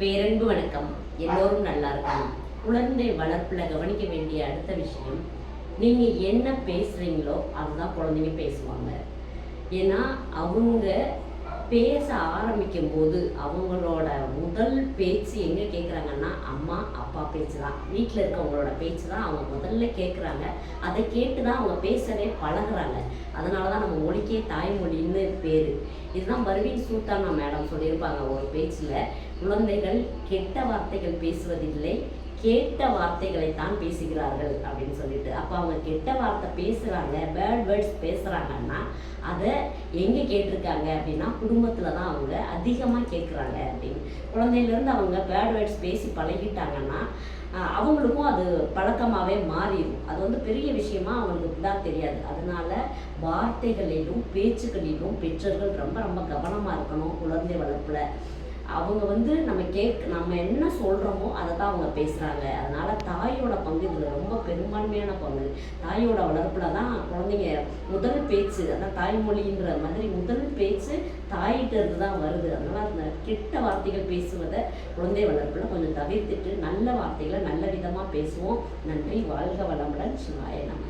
பேரன்பு வணக்கம். எல்லோரும் நல்லா இருக்கணும். குழந்தை வளர்ப்பில் கவனிக்க வேண்டிய அடுத்த விஷயம், நீங்கள் என்ன பேசுகிறீங்களோ அதுதான் குழந்தைங்க பேசுவாங்க. ஏன்னா அவங்க பேச ஆரம்பிக்கும் போது அவங்களோட முதல் பேச்சு எங்கே கேட்குறாங்கன்னா, அம்மா அப்பா பேச்சு தான். வீட்டில் இருக்கவங்களோட பேச்சு தான் அவங்க முதல்ல கேட்குறாங்க. அதை கேட்டு தான் அவங்க பேசவே பழகுறாங்க. அதனால தான் நம்ம மொழிக்கே தாய்மொழின்னு பேர். இதுதான் பர்வீன் சுல்தானா மேடம் சொல்லியிருப்பாங்க ஒரு பேச்சில், குழந்தைகள் கெட்ட வார்த்தைகள் பேசுவதில்லை, கேட்ட வார்த்தைகளை தான் பேசுகிறார்கள் அப்படின்னு சொல்லிட்டு. அப்போ அவங்க கெட்ட வார்த்தை பேசுகிறாங்க, பேட் வேர்ட்ஸ் பேசுகிறாங்கன்னா அதை எங்கே கேட்டிருக்காங்க அப்படின்னா குடும்பத்தில் தான் அவங்க அதிகமாக கேட்குறாங்க அப்படின்னு. குழந்தையிலேருந்து அவங்க பேட் வேர்ட்ஸ் பேசி பழகிட்டாங்கன்னா அவங்களுக்கும் அது பழக்கமாகவே மாறிடும். அது வந்து பெரிய விஷயமா அவங்களுக்கு தான் தெரியாது. அதனால வார்த்தைகளிலும் பேச்சுக்களிலும் பெற்றோர்கள் ரொம்ப ரொம்ப கவனமாக இருக்கணும் குழந்தை வளர்ப்பில். அவங்க வந்து நம்ம என்ன சொல்கிறோமோ அதை தான் அவங்க பேசுகிறாங்க. அதனால் தாயோட பங்கு இதில் ரொம்ப பெரும்பான்மையான பங்கு. தாயோட வளர்ப்பில் தான் குழந்தைங்க முதல் பேச்சு, அதான் தாய்மொழின்ற மாதிரி முதல் பேச்சு தாயிட்ட இருந்து தான் வருது. அதனால் அந்த கெட்ட வார்த்தைகள் பேசுவதை குழந்தை வளர்ப்பில் கொஞ்சம் தவிர்த்துட்டு நல்ல வார்த்தைகளை நல்ல விதமாக பேசுவோம். நன்றி. வாழ்க வளமுடன். சிவாய நம.